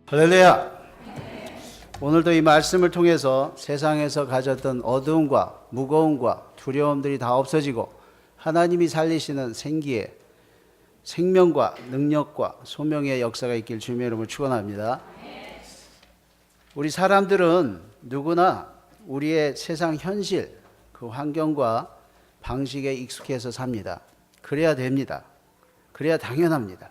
할렐루야. 오늘도 이 말씀을 통해서 세상에서 가졌던 어두움과 무거움과 두려움들이 다 없어지고 하나님이 살리시는 생기의 생명과 능력과 소명의 역사가 있길 주님의 이름으로 축원합니다. 우리 사람들은 누구나 우리의 세상 현실, 그 환경과 방식에 익숙해서 삽니다. 그래야 됩니다. 그래야 당연합니다.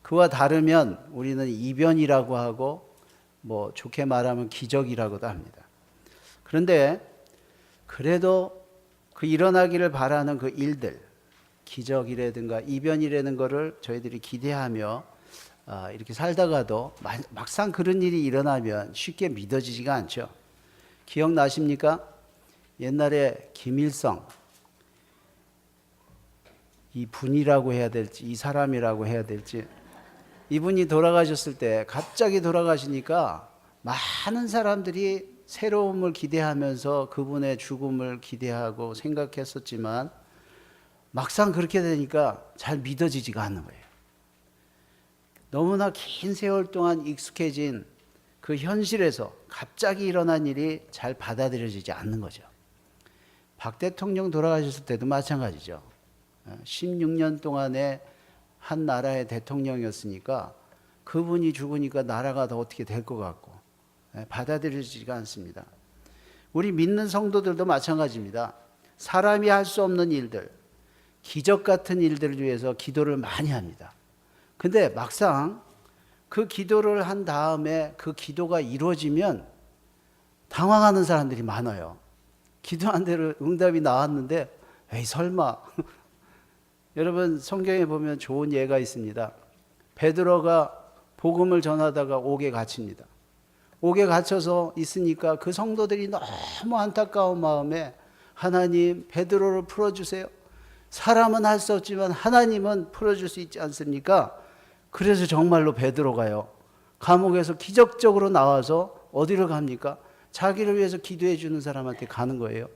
그와 다르면 우리는 이변이라고 하고 좋게 말하면 기적이라고도 합니다. 그런데 그래도 그 일어나기를 바라는 그 일들, 기적이라든가 이변이라는 거를 저희들이 기대하며 이렇게 살다가도 막상 그런 일이 일어나면 쉽게 믿어지지가 않죠. 기억나십니까? 옛날에 김일성, 이 분이라고 해야 될지 이 사람이라고 해야 될지, 이분이 돌아가셨을 때 갑자기 돌아가시니까 많은 사람들이 새로움을 기대하면서 그분의 죽음을 기대하고 생각했었지만 막상 그렇게 되니까 잘 믿어지지가 않는 거예요. 너무나 긴 세월 동안 익숙해진 그 현실에서 갑자기 일어난 일이 잘 받아들여지지 않는 거죠. 박 대통령 돌아가셨을 때도 마찬가지죠. 16년 동안에 한 나라의 대통령이었으니까 그분이 죽으니까 나라가 더 어떻게 될 것 같고 받아들여지지가 않습니다. 우리 믿는 성도들도 마찬가지입니다. 사람이 할 수 없는 일들, 기적 같은 일들을 위해서 기도를 많이 합니다. 근데 막상 그 기도를 한 다음에 그 기도가 이루어지면 당황하는 사람들이 많아요. 기도한 대로 응답이 나왔는데 에이 설마. 여러분 성경에 보면 좋은 예가 있습니다. 베드로가 복음을 전하다가 옥에 갇힙니다. 옥에 갇혀서 있으니까 그 성도들이 너무 안타까운 마음에 하나님 베드로를 풀어주세요. 사람은 할 수 없지만 하나님은 풀어줄 수 있지 않습니까? 그래서 정말로 베드로가요 감옥에서 기적적으로 나와서 어디로 갑니까? 자기를 위해서 기도해 주는 사람한테 가는 거예요.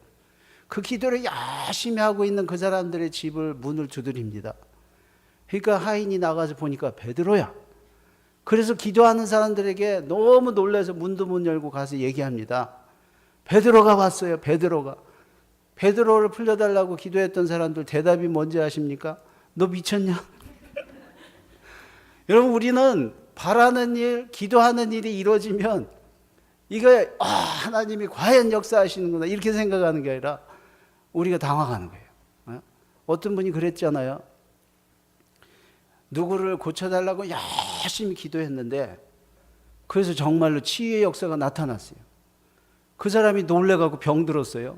그 기도를 열심히 하고 있는 그 사람들의 집을 문을 두드립니다. 그러니까 하인이 나가서 보니까 베드로야. 그래서 기도하는 사람들에게 너무 놀라서 문도 못 열고 가서 얘기합니다. 베드로가 왔어요. 베드로를 풀려달라고 기도했던 사람들 대답이 뭔지 아십니까? 너 미쳤냐? 여러분 우리는 바라는 일, 기도하는 일이 이루어지면 이거 하나님이 과연 역사하시는구나 이렇게 생각하는 게 아니라 우리가 당황하는 거예요. 어떤 분이 그랬잖아요. 누구를 고쳐달라고 열심히 기도했는데 그래서 정말로 치유의 역사가 나타났어요. 그 사람이 놀래가지고 병들었어요.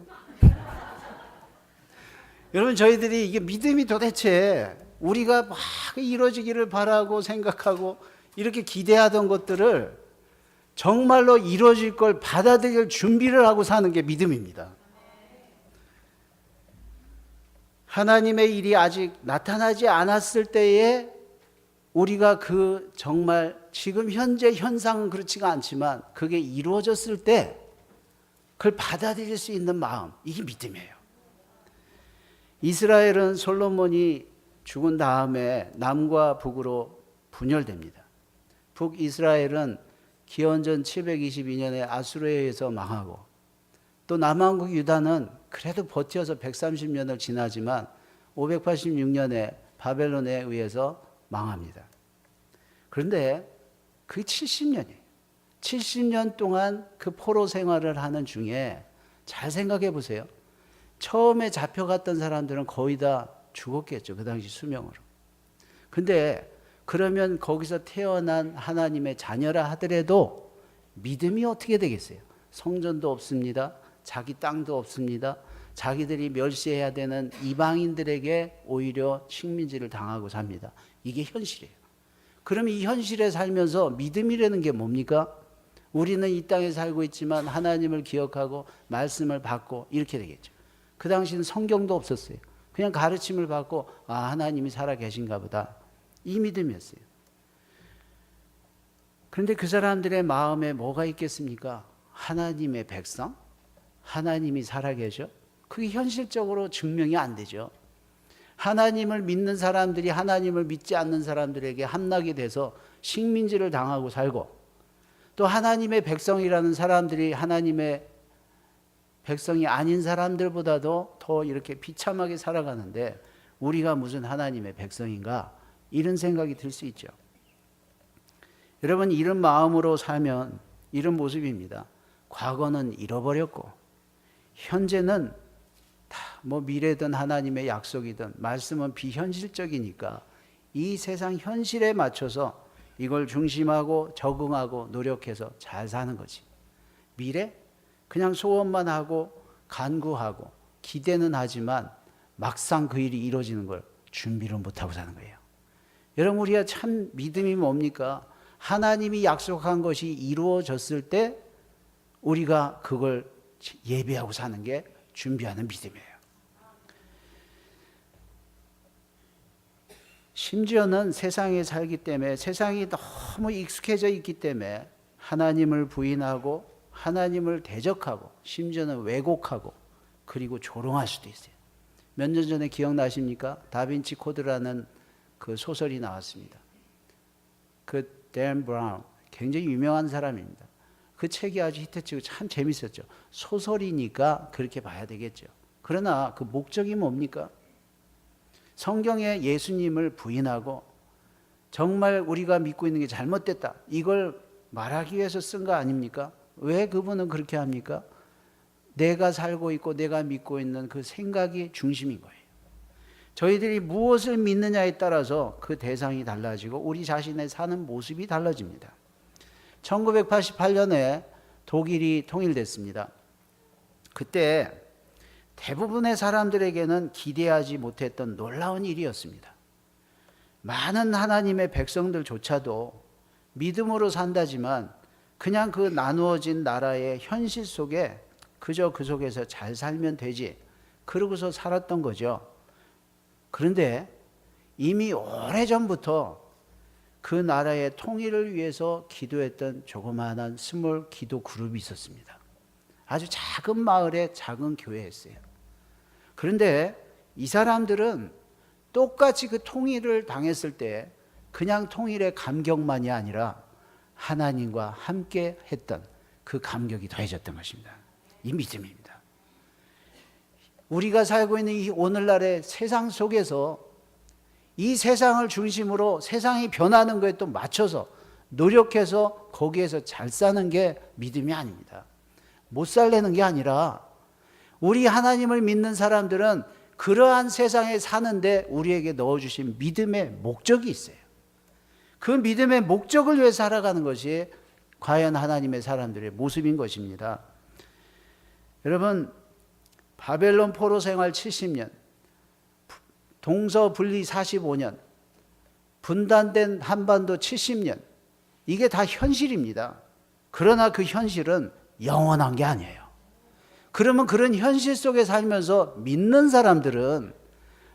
여러분 저희들이 이게 믿음이 도대체 우리가 막 이루어지기를 바라고 생각하고 이렇게 기대하던 것들을 정말로 이루어질 걸 받아들일 준비를 하고 사는 게 믿음입니다. 하나님의 일이 아직 나타나지 않았을 때에 우리가 그 정말 지금 현재 현상은 그렇지가 않지만 그게 이루어졌을 때 그걸 받아들일 수 있는 마음, 이게 믿음이에요. 이스라엘은 솔로몬이 죽은 다음에 남과 북으로 분열됩니다. 북이스라엘은 기원전 722년에 아수르에 의해서 망하고 또 남왕국 유다는 그래도 버텨서 130년을 지나지만 586년에 바벨론에 의해서 망합니다. 그런데 그게 70년이에요. 70년 동안 그 포로 생활을 하는 중에 잘 생각해 보세요. 처음에 잡혀갔던 사람들은 거의 다 죽었겠죠. 그 당시 수명으로. 근데 그러면 거기서 태어난 하나님의 자녀라 하더라도 믿음이 어떻게 되겠어요? 성전도 없습니다. 자기 땅도 없습니다. 자기들이 멸시해야 되는 이방인들에게 오히려 식민지를 당하고 삽니다. 이게 현실이에요. 그럼 이 현실에 살면서 믿음이라는 게 뭡니까? 우리는 이 땅에 살고 있지만 하나님을 기억하고 말씀을 받고 이렇게 되겠죠. 그 당시는 성경도 없었어요. 그냥 가르침을 받고 하나님이 살아 계신가 보다. 이 믿음이었어요. 그런데 그 사람들의 마음에 뭐가 있겠습니까? 하나님의 백성? 하나님이 살아계셔? 그게 현실적으로 증명이 안 되죠. 하나님을 믿는 사람들이 하나님을 믿지 않는 사람들에게 함락이 돼서 식민지를 당하고 살고 또 하나님의 백성이라는 사람들이 하나님의 백성이 아닌 사람들보다도 더 이렇게 비참하게 살아가는데 우리가 무슨 하나님의 백성인가? 이런 생각이 들 수 있죠. 여러분, 이런 마음으로 살면 이런 모습입니다. 과거는 잃어버렸고 현재는 다 뭐 미래든 하나님의 약속이든 말씀은 비현실적이니까 이 세상 현실에 맞춰서 이걸 중심하고 적응하고 노력해서 잘 사는 거지. 미래? 그냥 소원만 하고 간구하고 기대는 하지만 막상 그 일이 이루어지는 걸 준비를 못하고 사는 거예요. 여러분, 우리가 참 믿음이 뭡니까? 하나님이 약속한 것이 이루어졌을 때 우리가 그걸 예배하고 사는 게 준비하는 믿음이에요. 심지어는 세상에 살기 때문에 세상이 너무 익숙해져 있기 때문에 하나님을 부인하고 하나님을 대적하고 심지어는 왜곡하고 그리고 조롱할 수도 있어요. 몇 년 전에 기억나십니까? 다빈치 코드라는 그 소설이 나왔습니다. 그 댄 브라운, 굉장히 유명한 사람입니다. 그 책이 아주 히트치고 참 재밌었죠. 소설이니까 그렇게 봐야 되겠죠. 그러나 그 목적이 뭡니까? 성경에 예수님을 부인하고 정말 우리가 믿고 있는 게 잘못됐다, 이걸 말하기 위해서 쓴 거 아닙니까? 왜 그분은 그렇게 합니까? 내가 살고 있고 내가 믿고 있는 그 생각이 중심인 거예요. 저희들이 무엇을 믿느냐에 따라서 그 대상이 달라지고 우리 자신의 사는 모습이 달라집니다. 1988년에 독일이 통일됐습니다. 그때 대부분의 사람들에게는 기대하지 못했던 놀라운 일이었습니다. 많은 하나님의 백성들조차도 믿음으로 산다지만 그냥 그 나누어진 나라의 현실 속에 그저 그 속에서 잘 살면 되지 그러고서 살았던 거죠. 그런데 이미 오래전부터 그 나라의 통일을 위해서 기도했던 조그마한 스몰 기도 그룹이 있었습니다. 아주 작은 마을에 작은 교회였어요. 그런데 이 사람들은 똑같이 그 통일을 당했을 때 그냥 통일의 감격만이 아니라 하나님과 함께 했던 그 감격이 더해졌던 것입니다. 이 믿음입니다. 우리가 살고 있는 이 오늘날의 세상 속에서 이 세상을 중심으로 세상이 변하는 거에 또 맞춰서 노력해서 거기에서 잘 사는 게 믿음이 아닙니다. 못 살려는 게 아니라 우리 하나님을 믿는 사람들은 그러한 세상에 사는데 우리에게 넣어주신 믿음의 목적이 있어요. 그 믿음의 목적을 위해 살아가는 것이 과연 하나님의 사람들의 모습인 것입니다. 여러분, 바벨론 포로 생활 70년, 동서 분리 45년, 분단된 한반도 70년, 이게 다 현실입니다. 그러나 그 현실은 영원한 게 아니에요. 그러면 그런 현실 속에 살면서 믿는 사람들은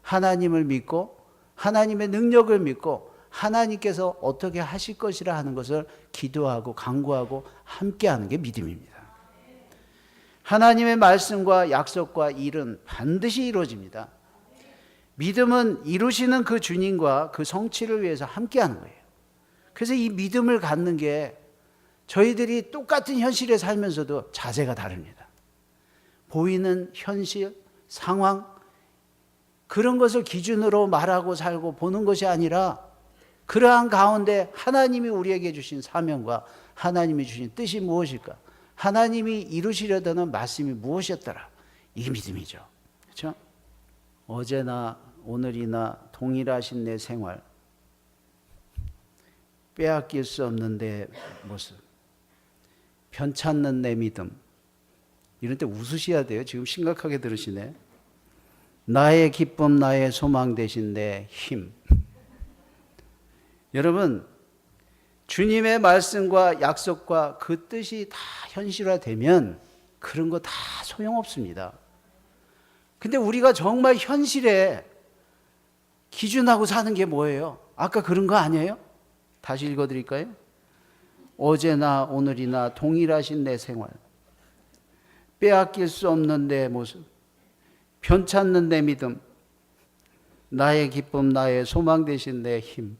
하나님을 믿고 하나님의 능력을 믿고 하나님께서 어떻게 하실 것이라 하는 것을 기도하고 간구하고 함께하는 게 믿음입니다. 하나님의 말씀과 약속과 일은 반드시 이루어집니다. 믿음은 이루시는 그 주님과 그 성취를 위해서 함께하는 거예요. 그래서 이 믿음을 갖는 게 저희들이 똑같은 현실에 살면서도 자세가 다릅니다. 보이는 현실, 상황, 그런 것을 기준으로 말하고 살고 보는 것이 아니라 그러한 가운데 하나님이 우리에게 주신 사명과 하나님이 주신 뜻이 무엇일까? 하나님이 이루시려던 말씀이 무엇이었더라? 이 믿음이죠. 그렇죠? 어제나 오늘이나 동일하신 내 생활, 빼앗길 수 없는 내 모습, 편찮는 내 믿음. 이런 때 웃으셔야 돼요. 지금 심각하게 들으시네. 나의 기쁨, 나의 소망 되신 내 힘. 여러분, 주님의 말씀과 약속과 그 뜻이 다 현실화되면 그런 거 다 소용없습니다. 근데 우리가 정말 현실에 기준하고 사는 게 뭐예요? 아까 그런 거 아니에요? 다시 읽어드릴까요? 어제나 오늘이나 동일하신 내 생활, 빼앗길 수 없는 내 모습, 편찮는 내 믿음, 나의 기쁨, 나의 소망 되신 내 힘.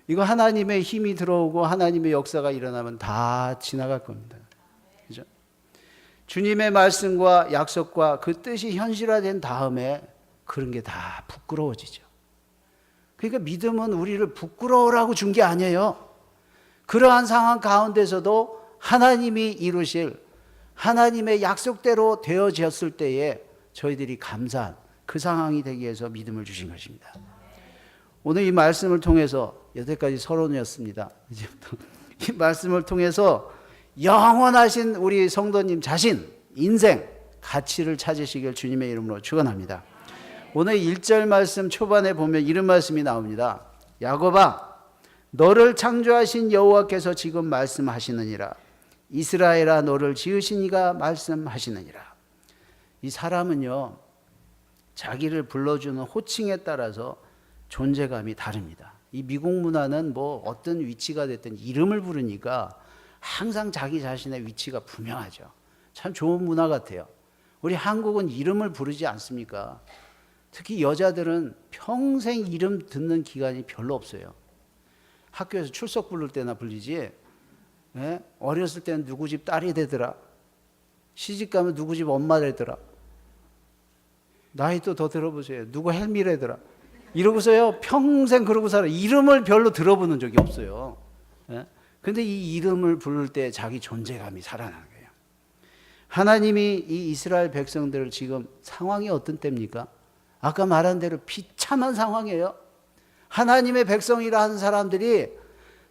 이거 하나님의 힘이 들어오고 하나님의 역사가 일어나면 다 지나갈 겁니다. 그죠? 주님의 말씀과 약속과 그 뜻이 현실화된 다음에 그런 게 다 부끄러워지죠. 그러니까 믿음은 우리를 부끄러우라고 준 게 아니에요. 그러한 상황 가운데서도 하나님이 이루실 하나님의 약속대로 되어졌을 때에 저희들이 감사한 그 상황이 되기 위해서 믿음을 주신 것입니다. 오늘 이 말씀을 통해서 여태까지 서론이었습니다. 이제부터 이 말씀을 통해서 영원하신 우리 성도님 자신, 인생, 가치를 찾으시길 주님의 이름으로 축원합니다. 오늘 1절 말씀 초반에 보면 이런 말씀이 나옵니다. 야곱아, 너를 창조하신 여호와께서 지금 말씀하시느니라. 이스라엘아, 너를 지으신 이가 말씀하시느니라. 이 사람은요, 자기를 불러주는 호칭에 따라서 존재감이 다릅니다. 이 미국 문화는 뭐 어떤 위치가 됐든 이름을 부르니까 항상 자기 자신의 위치가 분명하죠. 참 좋은 문화 같아요. 우리 한국은 이름을 부르지 않습니까? 특히 여자들은 평생 이름 듣는 기간이 별로 없어요. 학교에서 출석 부를 때나 불리지. 예? 어렸을 때는 누구 집 딸이 되더라. 시집 가면 누구 집 엄마 되더라. 나이 또 더 들어보세요. 누구 헬미래더라. 이러고서요 평생 그러고 살아. 이름을 별로 들어보는 적이 없어요. 예? 근데 이 이름을 부를 때 자기 존재감이 살아나는 거예요. 하나님이 이 이스라엘 백성들을 지금 상황이 어떤 때입니까? 아까 말한 대로 비참한 상황이에요. 하나님의 백성이라 하는 사람들이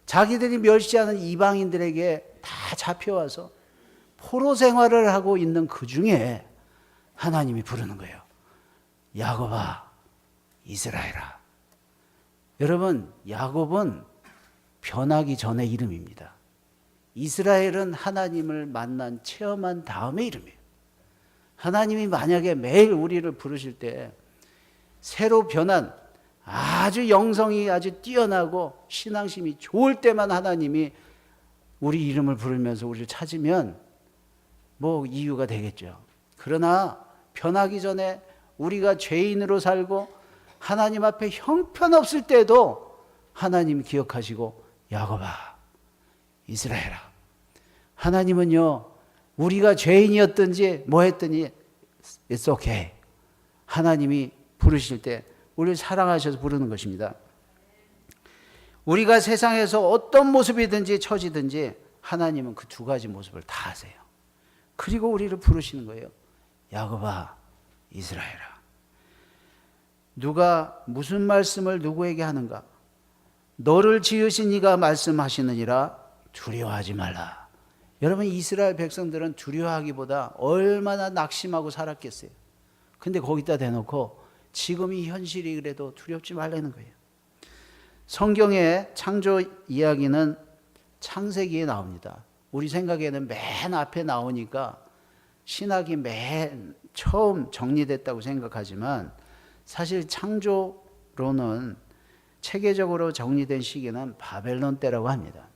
자기들이 멸시하는 이방인들에게 다 잡혀와서 포로 생활을 하고 있는 그 중에 하나님이 부르는 거예요. 야곱아, 이스라엘아. 여러분, 야곱은 변하기 전의 이름입니다. 이스라엘은 하나님을 만난 체험한 다음의 이름이에요. 하나님이 만약에 매일 우리를 부르실 때 새로 변한 아주 영성이 아주 뛰어나고 신앙심이 좋을 때만 하나님이 우리 이름을 부르면서 우리를 찾으면 뭐 이유가 되겠죠. 그러나 변하기 전에 우리가 죄인으로 살고 하나님 앞에 형편없을 때도 하나님 기억하시고 야곱아, 이스라엘아. 하나님은요, 우리가 죄인이었든지 뭐 했더니 it's okay. 하나님이 부르실 때 우리를 사랑하셔서 부르는 것입니다. 우리가 세상에서 어떤 모습이든지 처지든지 하나님은 그 두 가지 모습을 다 아세요. 그리고 우리를 부르시는 거예요. 야곱아, 이스라엘아. 누가 무슨 말씀을 누구에게 하는가? 너를 지으신 이가 말씀하시느니라. 두려워하지 말라. 여러분, 이스라엘 백성들은 두려워하기보다 얼마나 낙심하고 살았겠어요. 근데 거기다 대놓고 지금 이 현실이 그래도 두렵지 말라는 거예요. 성경의 창조 이야기는 창세기에 나옵니다. 우리 생각에는 맨 앞에 나오니까 신학이 맨 처음 정리됐다고 생각하지만 사실 창조로는 체계적으로 정리된 시기는 바벨론 때라고 합니다.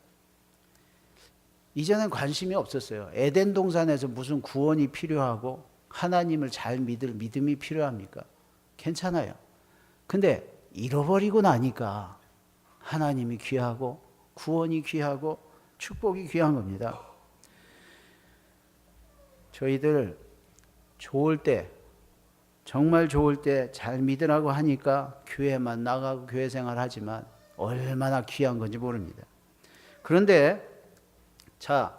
이전엔 관심이 없었어요. 에덴 동산에서 무슨 구원이 필요하고 하나님을 잘 믿을 믿음이 필요합니까? 괜찮아요. 근데 잃어버리고 나니까 하나님이 귀하고 구원이 귀하고 축복이 귀한 겁니다. 저희들 좋을 때, 정말 좋을 때 잘 믿으라고 하니까 교회만 나가고 교회 생활하지만 얼마나 귀한 건지 모릅니다. 그런데 자,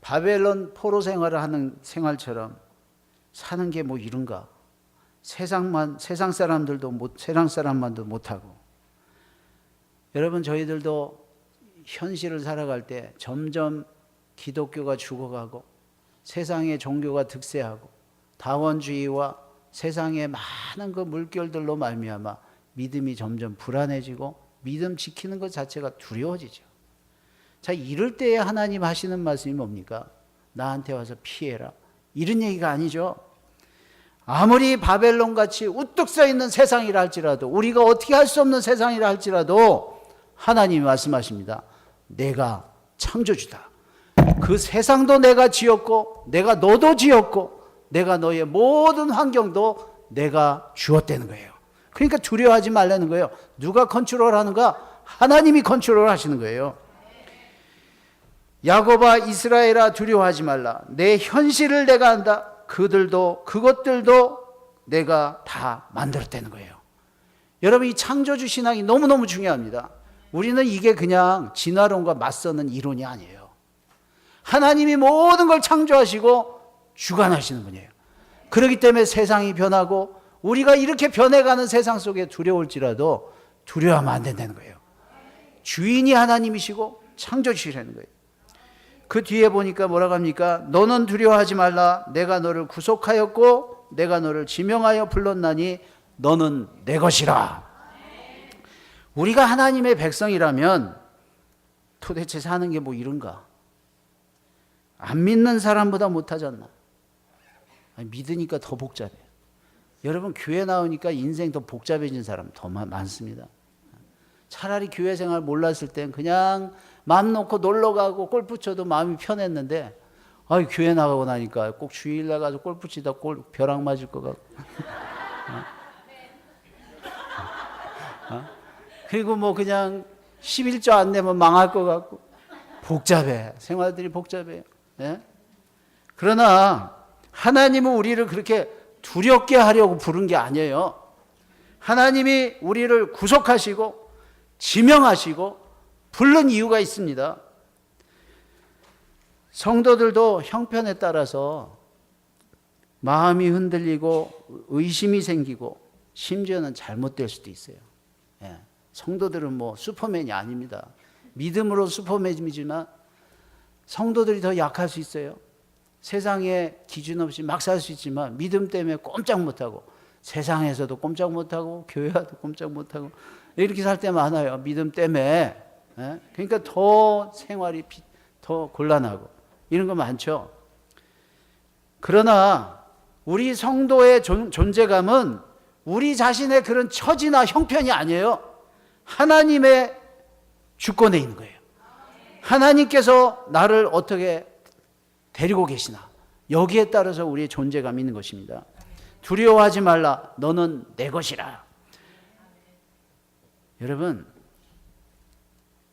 바벨론 포로 생활을 하는 생활처럼 사는 게 뭐 이른가? 세상 사람만도 못하고. 여러분, 저희들도 현실을 살아갈 때 점점 기독교가 죽어가고 세상의 종교가 득세하고 다원주의와 세상의 많은 그 물결들로 말미암아 믿음이 점점 불안해지고 믿음 지키는 것 자체가 두려워지죠. 자, 이럴 때에 하나님 하시는 말씀이 뭡니까? 나한테 와서 피해라. 이런 얘기가 아니죠. 아무리 바벨론같이 우뚝 서 있는 세상이라 할지라도, 우리가 어떻게 할 수 없는 세상이라 할지라도 하나님이 말씀하십니다. 내가 창조주다. 그 세상도 내가 지었고 내가 너도 지었고 내가 너의 모든 환경도 내가 주었다는 거예요. 그러니까 두려워하지 말라는 거예요. 누가 컨트롤하는가? 하나님이 컨트롤 하시는 거예요. 야곱아 이스라엘아 두려워하지 말라. 내 현실을 내가 안다. 그것들도 내가 다 만들었다는 거예요. 여러분, 이 창조주 신앙이 너무너무 중요합니다. 우리는 이게 그냥 진화론과 맞서는 이론이 아니에요. 하나님이 모든 걸 창조하시고 주관하시는 분이에요. 그렇기 때문에 세상이 변하고 우리가 이렇게 변해가는 세상 속에 두려울지라도 두려워하면 안 된다는 거예요. 주인이 하나님이시고 창조주시라는 거예요. 그 뒤에 보니까 뭐라고 합니까? 너는 두려워하지 말라. 내가 너를 구속하였고 내가 너를 지명하여 불렀나니 너는 내 것이라. 우리가 하나님의 백성이라면 도대체 사는 게 뭐 이런가? 안 믿는 사람보다 못하지 않나? 믿으니까 더 복잡해. 여러분, 교회 나오니까 인생 더 복잡해진 사람 더 많습니다. 차라리 교회 생활 몰랐을 땐 그냥 마음 놓고 놀러 가고 골프 쳐도 마음이 편했는데, 교회 나가고 나니까 꼭 주일 나가서 골프 치다 벼락 맞을 것 같고. 그리고 뭐 그냥 11조 안 내면 망할 것 같고. 복잡해. 생활들이 복잡해요. 네? 그러나 하나님은 우리를 그렇게 두렵게 하려고 부른 게 아니에요. 하나님이 우리를 구속하시고 지명하시고 부른 이유가 있습니다. 성도들도 형편에 따라서 마음이 흔들리고 의심이 생기고 심지어는 잘못될 수도 있어요. 예. 성도들은 뭐 슈퍼맨이 아닙니다. 믿음으로 슈퍼맨이지만 성도들이 더 약할 수 있어요. 세상에 기준 없이 막 살 수 있지만 믿음 때문에 꼼짝 못하고 세상에서도 꼼짝 못하고 교회와도 꼼짝 못하고 이렇게 살 때 많아요. 믿음 때문에. 예? 그러니까 더 생활이 더 곤란하고 이런 거 많죠. 그러나 우리 성도의 존재감은 우리 자신의 그런 처지나 형편이 아니에요. 하나님의 주권에 있는 거예요. 하나님께서 나를 어떻게 데리고 계시나, 여기에 따라서 우리의 존재감이 있는 것입니다. 두려워하지 말라. 너는 내 것이라. 여러분,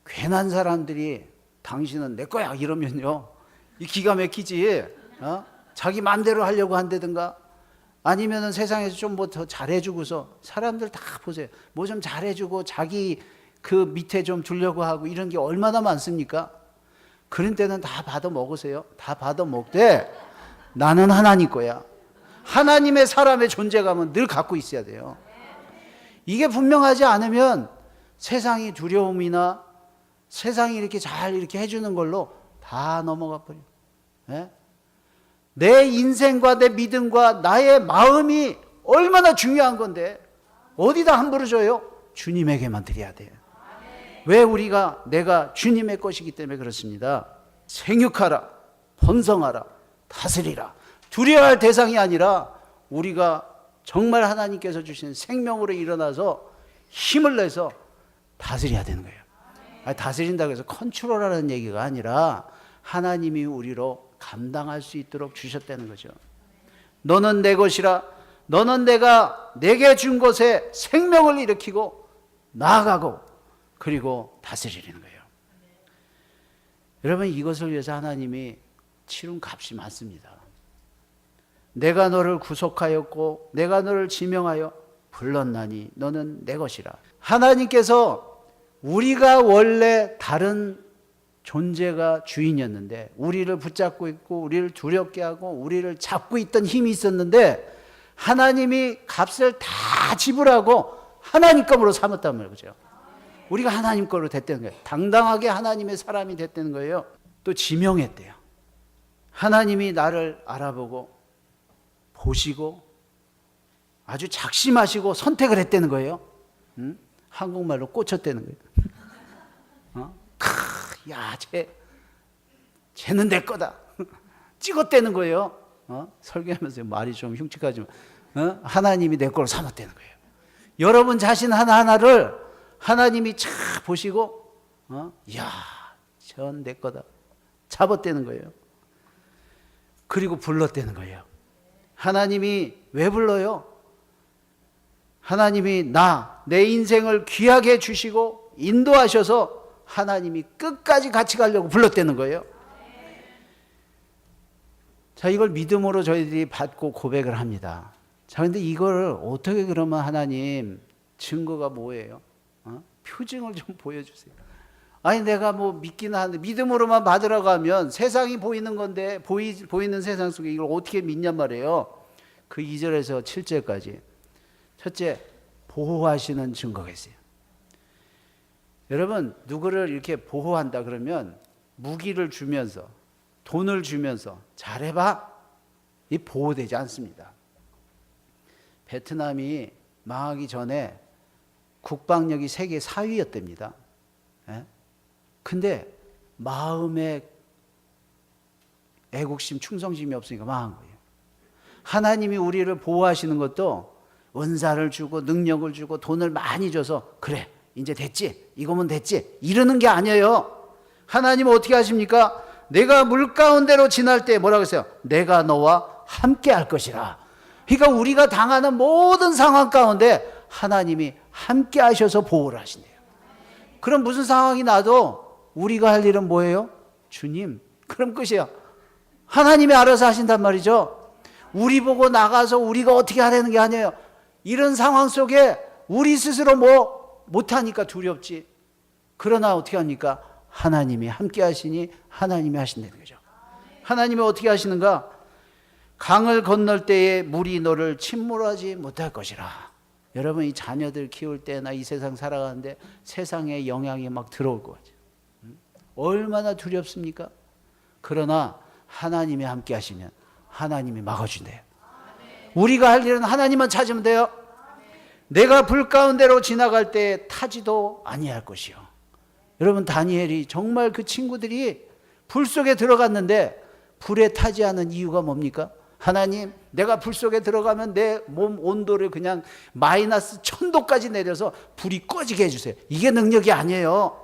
괜한 사람들이 당신은 내 거야 이러면요, 이 기가 막히지. 자기 마음대로 하려고 한다든가 아니면은 세상에서 좀 뭐 더 잘해주고서, 사람들 다 보세요. 뭐 좀 잘해주고 자기 그 밑에 좀 두려고 하고 이런 게 얼마나 많습니까? 그런 때는 다 받아 먹으세요. 다 받아 먹되 나는 하나님 거야. 하나님의 사람의 존재감은 늘 갖고 있어야 돼요. 이게 분명하지 않으면 세상이 두려움이나 세상이 이렇게 잘 이렇게 해주는 걸로 다 넘어가 버려요. 네? 내 인생과 내 믿음과 나의 마음이 얼마나 중요한 건데 어디다 함부로 줘요? 주님에게만 드려야 돼요. 왜? 내가 주님의 것이기 때문에 그렇습니다. 생육하라, 번성하라, 다스리라. 두려워할 대상이 아니라 우리가 정말 하나님께서 주신 생명으로 일어나서 힘을 내서 다스려야 되는 거예요. 다스린다고 해서 컨트롤하라는 얘기가 아니라 하나님이 우리로 감당할 수 있도록 주셨다는 거죠. 너는 내 것이라. 너는 내가 내게 준 것에 생명을 일으키고 나아가고 그리고 다스리는 거예요. 여러분, 이것을 위해서 하나님이 치른 값이 많습니다. 내가 너를 구속하였고 내가 너를 지명하여 불렀나니 너는 내 것이라. 하나님께서 우리가 원래 다른 존재가 주인이었는데 우리를 붙잡고 있고 우리를 두렵게 하고 우리를 잡고 있던 힘이 있었는데 하나님이 값을 다 지불하고 하나님 것으로 삼았단 말이죠. 우리가 하나님 거로 됐다는 거예요. 당당하게 하나님의 사람이 됐다는 거예요. 또 지명했대요. 하나님이 나를 알아보고 보시고 아주 작심하시고 선택을 했다는 거예요. 응? 한국말로 꽂혔다는 거예요. 야, 쟤는 내 거다. 찍었다는 거예요. 설교하면서 말이 좀 흉측하지만 하나님이 내 거로 삼았다는 거예요. 여러분 자신 하나하나를 하나님이 차 보시고 야, 전 내 거다. 잡았다는 거예요. 그리고 불렀다는 거예요. 하나님이 왜 불러요? 하나님이 내 인생을 귀하게 주시고 인도하셔서 하나님이 끝까지 같이 가려고 불렀다는 거예요. 자, 이걸 믿음으로 저희들이 받고 고백을 합니다. 자, 근데 이걸 어떻게 그러면 하나님 증거가 뭐예요? 표징을 좀 보여주세요. 아니 내가 뭐 믿기는 하는데 믿음으로만 받으라고 하면 세상이 보이는 건데 보이는 세상 속에 이걸 어떻게 믿냔 말이에요. 그 2절에서 7절까지. 첫째, 보호하시는 증거가 있어요. 여러분, 누구를 이렇게 보호한다 그러면 무기를 주면서 돈을 주면서 잘해봐, 이 보호되지 않습니다. 베트남이 망하기 전에 국방력이 세계 4위였답니다. 예? 근데 마음에 애국심, 충성심이 없으니까 망한 거예요. 하나님이 우리를 보호하시는 것도 은사를 주고 능력을 주고 돈을 많이 줘서 그래 이제 됐지, 이거면 됐지 이러는 게 아니에요. 하나님은 어떻게 하십니까? 내가 물 가운데로 지날 때 뭐라고 했어요? 내가 너와 함께 할 것이라. 그러니까 우리가 당하는 모든 상황 가운데 하나님이 함께 하셔서 보호를 하신대요. 그럼 무슨 상황이 나도 우리가 할 일은 뭐예요? 주님, 그럼 끝이에요. 하나님이 알아서 하신단 말이죠. 우리 보고 나가서 우리가 어떻게 하려는 게 아니에요. 이런 상황 속에 우리 스스로 뭐 못하니까 두렵지. 그러나 어떻게 합니까? 하나님이 함께 하시니 하나님이 하신다는 거죠. 하나님이 어떻게 하시는가? 강을 건널 때에 물이 너를 침몰하지 못할 것이라. 여러분, 이 자녀들 키울 때나 이 세상 살아가는데 세상의 영향이 막 들어올 것 같아요. 얼마나 두렵습니까? 그러나 하나님이 함께 하시면 하나님이 막아준대요. 우리가 할 일은 하나님만 찾으면 돼요. 내가 불 가운데로 지나갈 때 타지도 아니할 것이요. 여러분, 다니엘이 정말 그 친구들이 불 속에 들어갔는데 불에 타지 않은 이유가 뭡니까? 하나님, 내가 불 속에 들어가면 내 몸 온도를 그냥 마이너스 1000도까지 내려서 불이 꺼지게 해주세요. 이게 능력이 아니에요.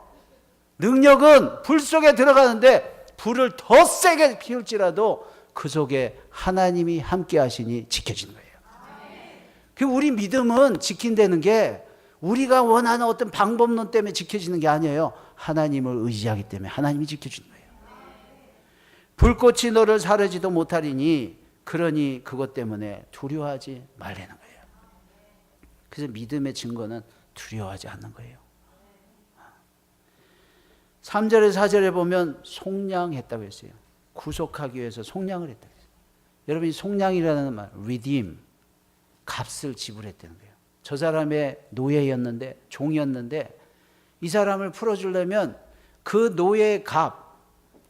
능력은 불 속에 들어가는데 불을 더 세게 피울지라도 그 속에 하나님이 함께 하시니 지켜지는 거예요. 우리 믿음은 지킨다는 게 우리가 원하는 어떤 방법론 때문에 지켜지는 게 아니에요. 하나님을 의지하기 때문에 하나님이 지켜주는 거예요. 불꽃이 너를 사르지도 못하리니 그러니 그것 때문에 두려워하지 말라는 거예요. 그래서 믿음의 증거는 두려워하지 않는 거예요. 3절에 4절에 보면 속량했다고 했어요. 구속하기 위해서 속량을 했다고 했어요. 여러분, 이 속량이라는 말, redeem, 값을 지불했다는 거예요. 저 사람의 노예였는데, 종이었는데 이 사람을 풀어주려면 그 노예의 값,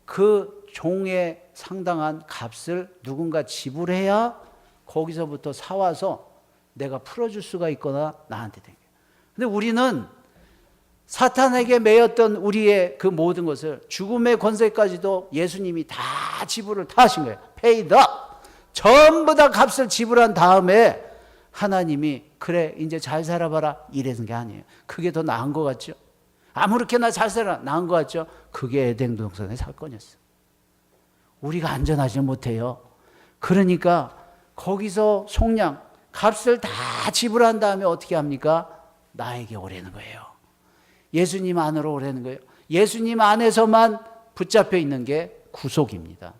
그 종의 상당한 값을 누군가 지불해야 거기서부터 사와서 내가 풀어줄 수가 있거나 나한테 된 거예요. 근데 우리는 사탄에게 매였던 우리의 그 모든 것을 죽음의 권세까지도 예수님이 다 지불을 다 하신 거예요. paid up. 전부 다 값을 지불한 다음에 하나님이 그래 이제 잘 살아봐라 이래는 게 아니에요. 그게 더 나은 것 같죠? 아무렇게나 잘 살아 나은 것 같죠? 그게 에덴 동산의 사건이었어요. 우리가 안전하지 못해요. 그러니까 거기서 속량, 값을 다 지불한 다음에 어떻게 합니까? 나에게 오라는 거예요. 예수님 안으로 오라는 거예요. 예수님 안에서만 붙잡혀 있는 게 구속입니다.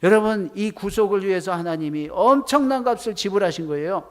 여러분, 이 구속을 위해서 하나님이 엄청난 값을 지불하신 거예요.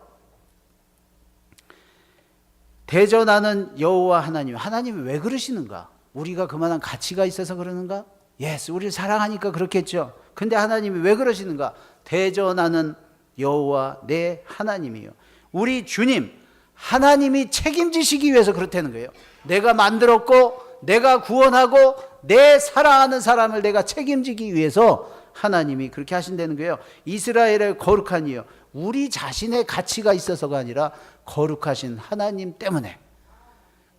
대전하는 여호와 하나님, 하나님이 왜 그러시는가? 우리가 그만한 가치가 있어서 그러는가? 예스, 우리를 사랑하니까 그렇겠죠. 근데 하나님이 왜 그러시는가? 대전하는 여호와 내 하나님이요. 우리 주님, 하나님이 책임지시기 위해서 그렇다는 거예요. 내가 만들었고 내가 구원하고 내 사랑하는 사람을 내가 책임지기 위해서 하나님이 그렇게 하신다는 거예요. 이스라엘의 거룩한 이요, 우리 자신의 가치가 있어서가 아니라 거룩하신 하나님 때문에,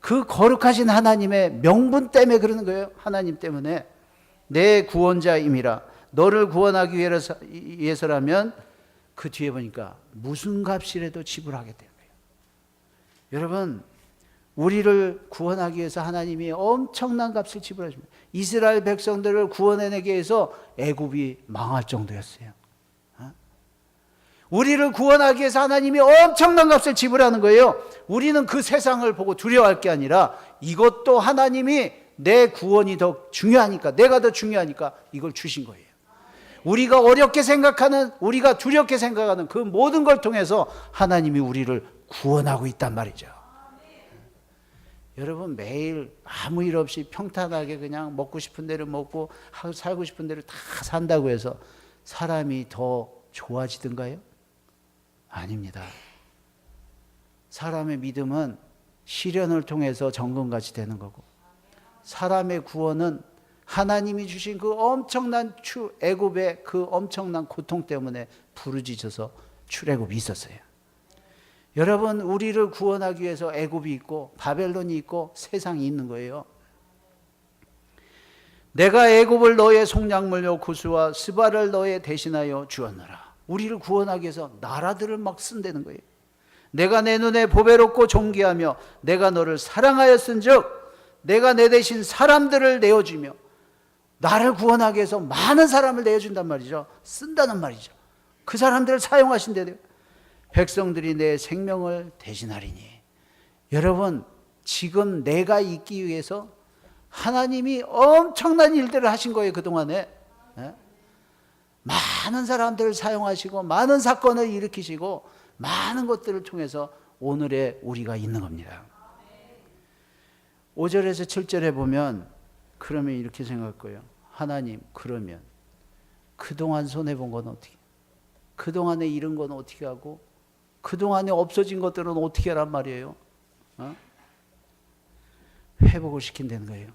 그 거룩하신 하나님의 명분 때문에 그러는 거예요. 하나님 때문에. 내 구원자임이라. 너를 구원하기 위해서라면 그 뒤에 보니까 무슨 값이라도 지불하게 되는 거예요. 여러분, 우리를 구원하기 위해서 하나님이 엄청난 값을 지불하십니다. 이스라엘 백성들을 구원해내기 위해서 애굽이 망할 정도였어요. 우리를 구원하기 위해서 하나님이 엄청난 값을 지불하는 거예요. 우리는 그 세상을 보고 두려워할 게 아니라 이것도 하나님이 내 구원이 더 중요하니까, 내가 더 중요하니까 이걸 주신 거예요. 우리가 어렵게 생각하는, 우리가 두렵게 생각하는 그 모든 걸 통해서 하나님이 우리를 구원하고 있단 말이죠. 여러분, 매일 아무 일 없이 평탄하게 그냥 먹고 싶은 대로 먹고 살고 싶은 대로 다 산다고 해서 사람이 더 좋아지던가요? 아닙니다. 사람의 믿음은 시련을 통해서 정금같이 되는 거고, 사람의 구원은 하나님이 주신 그 엄청난 애굽의 그 엄청난 고통 때문에 부르짖어서 출애굽이 있었어요. 여러분, 우리를 구원하기 위해서 애굽이 있고 바벨론이 있고 세상이 있는 거예요. 내가 애굽을 너의 속량물로 구스와 스바를 너의 대신하여 주었노라. 우리를 구원하기 위해서 나라들을 막 쓴다는 거예요. 내가 내 눈에 보배롭고 존귀하며 내가 너를 사랑하였은즉 내가 내 대신 사람들을 내어주며, 나를 구원하기 위해서 많은 사람을 내어준단 말이죠. 쓴다는 말이죠. 그 사람들을 사용하신대요. 백성들이 내 생명을 대신하리니. 여러분, 지금 내가 있기 위해서 하나님이 엄청난 일들을 하신 거예요. 그동안에 많은 사람들을 사용하시고 많은 사건을 일으키시고 많은 것들을 통해서 오늘의 우리가 있는 겁니다. 5절에서 7절에 보면 그러면 이렇게 생각할 거예요. 하나님, 그러면 그동안 손해본 건 어떻게, 그동안에 잃은 건 어떻게 하고, 그동안에 없어진 것들은 어떻게 하란 말이에요. 회복을 시킨다는 거예요.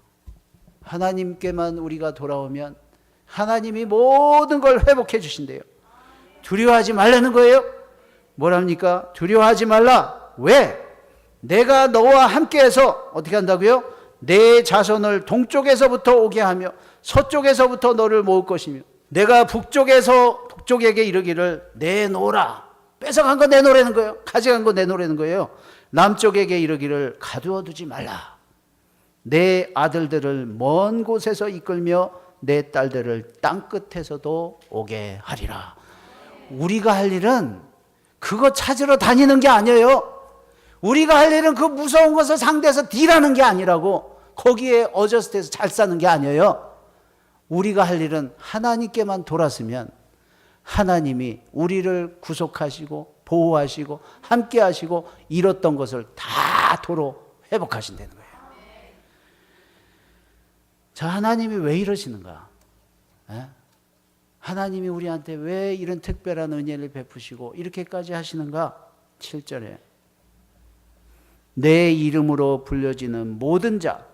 하나님께만 우리가 돌아오면 하나님이 모든 걸 회복해 주신대요. 두려워하지 말라는 거예요. 뭐랍니까? 두려워하지 말라. 왜? 내가 너와 함께해서 어떻게 한다고요? 내 자손을 동쪽에서부터 오게 하며 서쪽에서부터 너를 모을 것이며 내가 북쪽에게 이르기를 내놓으라. 뺏어간 거 내놓으라는 거예요. 가져간 거 내놓으라는 거예요. 남쪽에게 이르기를 가두어 두지 말라. 내 아들들을 먼 곳에서 이끌며 내 딸들을 땅끝에서도 오게 하리라. 우리가 할 일은 그거 찾으러 다니는 게 아니에요. 우리가 할 일은 그 무서운 것을 상대해서 딜하는 게 아니라고, 거기에 어저스트해서 잘 사는 게 아니에요. 우리가 할 일은 하나님께만 돌았으면 하나님이 우리를 구속하시고 보호하시고 함께 하시고 잃었던 것을 다 도로 회복하신다는 거예요. 자, 하나님이 왜 이러시는가? 하나님이 우리한테 왜 이런 특별한 은혜를 베푸시고 이렇게까지 하시는가? 7절에 내 이름으로 불려지는 모든 자,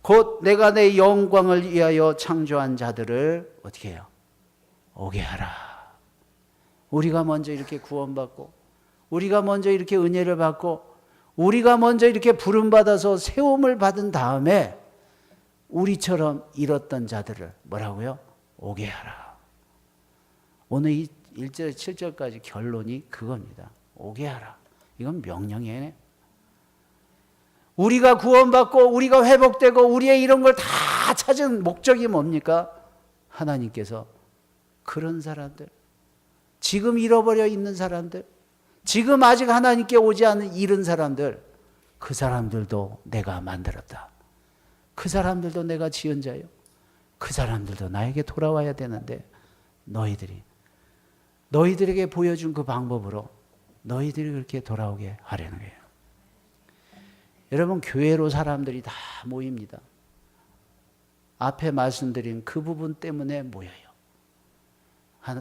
곧 내가 내 영광을 위하여 창조한 자들을 어떻게 해요? 오게 하라. 우리가 먼저 이렇게 구원받고, 우리가 먼저 이렇게 은혜를 받고, 우리가 먼저 이렇게 부름받아서 세움을 받은 다음에 우리처럼 잃었던 자들을 뭐라고요? 오게 하라. 오늘 이 1절 7절까지 결론이 그겁니다. 오게 하라. 이건 명령이에요. 우리가 구원받고 우리가 회복되고 우리의 이런 걸 다 찾은 목적이 뭡니까? 하나님께서 그런 사람들, 지금 잃어버려 있는 사람들, 지금 아직 하나님께 오지 않은 잃은 사람들, 그 사람들도 내가 만들었다. 그 사람들도 내가 지은 자요. 그 사람들도 나에게 돌아와야 되는데 너희들에게 보여준 그 방법으로 너희들이 그렇게 돌아오게 하려는 거예요. 여러분, 교회로 사람들이 다 모입니다. 앞에 말씀드린 그 부분 때문에 모여요.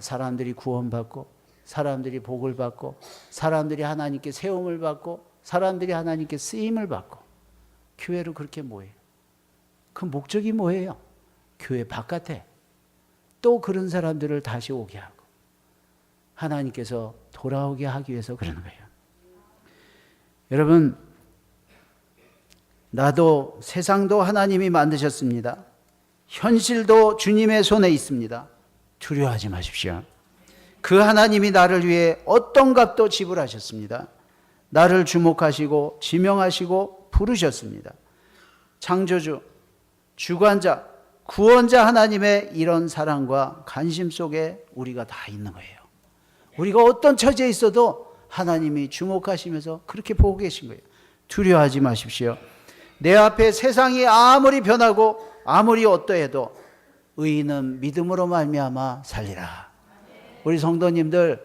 사람들이 구원받고, 사람들이 복을 받고, 사람들이 하나님께 세움을 받고, 사람들이 하나님께 쓰임을 받고, 교회로 그렇게 모여요. 그 목적이 뭐예요? 교회 바깥에 또 그런 사람들을 다시 오게 하고 하나님께서 돌아오게 하기 위해서 그러는 거예요. 여러분, 나도 세상도 하나님이 만드셨습니다. 현실도 주님의 손에 있습니다. 두려워하지 마십시오. 그 하나님이 나를 위해 어떤 값도 지불하셨습니다. 나를 주목하시고 지명하시고 부르셨습니다. 창조주, 주관자, 구원자 하나님의 이런 사랑과 관심 속에 우리가 다 있는 거예요. 우리가 어떤 처지에 있어도 하나님이 주목하시면서 그렇게 보고 계신 거예요. 두려워하지 마십시오. 내 앞에 세상이 아무리 변하고 아무리 어떠해도 의인은 믿음으로 말미암아 살리라. 우리 성도님들,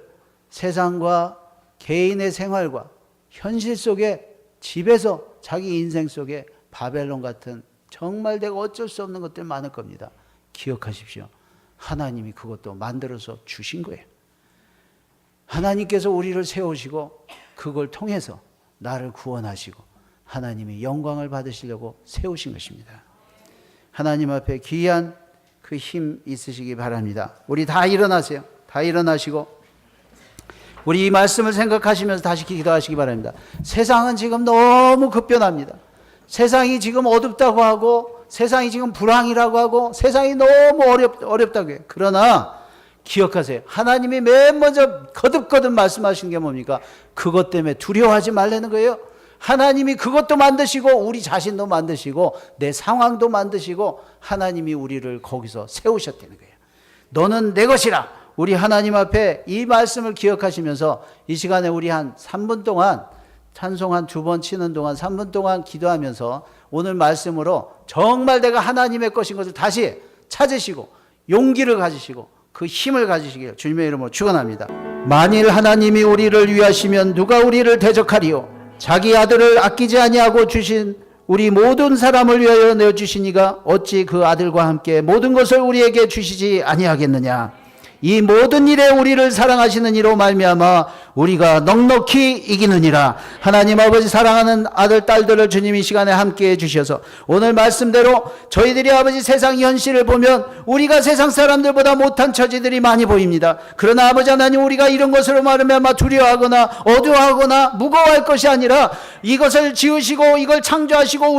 세상과 개인의 생활과 현실 속에, 집에서 자기 인생 속에 바벨론 같은 정말 내가 어쩔 수 없는 것들 많을 겁니다. 기억하십시오. 하나님이 그것도 만들어서 주신 거예요. 하나님께서 우리를 세우시고 그걸 통해서 나를 구원하시고 하나님의 영광을 받으시려고 세우신 것입니다. 하나님 앞에 귀한 그 힘 있으시기 바랍니다. 우리 다 일어나세요. 다 일어나시고 우리 이 말씀을 생각하시면서 다시 기도하시기 바랍니다. 세상은 지금 너무 급변합니다. 세상이 지금 어둡다고 하고 세상이 지금 불황이라고 하고 세상이 너무 어렵다고 해요. 그러나 기억하세요. 하나님이 맨 먼저 거듭거듭 말씀하신 게 뭡니까? 그것 때문에 두려워하지 말라는 거예요. 하나님이 그것도 만드시고 우리 자신도 만드시고 내 상황도 만드시고 하나님이 우리를 거기서 세우셨다는 거예요. 너는 내 것이라. 우리 하나님 앞에 이 말씀을 기억하시면서 이 시간에 우리 한 3분 동안 찬송 한 2번 치는 동안 3분 동안 기도하면서 오늘 말씀으로 정말 내가 하나님의 것인 것을 다시 찾으시고 용기를 가지시고 그 힘을 가지시길 주님의 이름으로 축원합니다. 만일 하나님이 우리를 위하시면 누가 우리를 대적하리요? 자기 아들을 아끼지 아니하고 주신 우리 모든 사람을 위하여 내어주시니가 어찌 그 아들과 함께 모든 것을 우리에게 주시지 아니하겠느냐? 이 모든 일에 우리를 사랑하시는 이로 말미암아 우리가 넉넉히 이기느니라. 하나님 아버지 사랑하는 아들 딸들을 주님이 시간에 함께해 주셔서 오늘 말씀대로 저희들이 아버지 세상 현실을 보면 우리가 세상 사람들보다 못한 처지들이 많이 보입니다. 그러나 아버지 하나님 우리가 이런 것으로 말하면 두려워하거나 어두워하거나 무거워할 것이 아니라 이것을 지으시고 이걸 창조하시고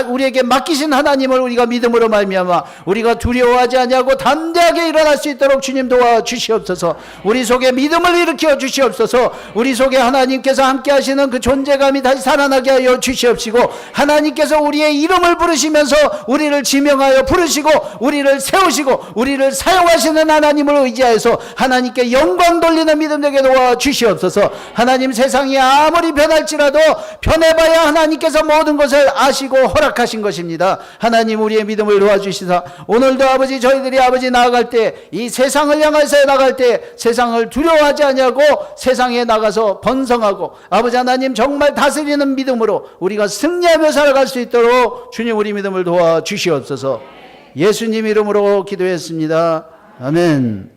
우리에게 맡기신 하나님을 우리가 믿음으로 말미암아 우리가 두려워하지 아니하고 담대하게 일어날 수 있도록 주님 도와 주시옵소서. 우리 속에 믿음을 일으켜 주시옵소서. 우리 속에 하나님께서 함께 하시는 그 존재감이 다시 살아나게 하여 주시옵시고 하나님께서 우리의 이름을 부르시면서 우리를 지명하여 부르시고 우리를 세우시고 우리를 사용하시는 하나님을 의지하여서 하나님께 영광 돌리는 믿음 되게 도와 주시옵소서. 하나님 세상이 아무리 변할지라도 변해봐야 하나님께서 모든 것을 아시고 허락하신 것입니다. 하나님 우리의 믿음을 도와주시사 오늘도 아버지 저희들이 아버지 나아갈 때 이 세상을 향해서 나갈 때 세상을 두려워하지 아니하고 세상에 나가서 번성하고 아버지 하나님 정말 다스리는 믿음으로 우리가 승리하며 살아갈 수 있도록 주님 우리 믿음을 도와주시옵소서. 예수님 이름으로 기도했습니다. 아멘.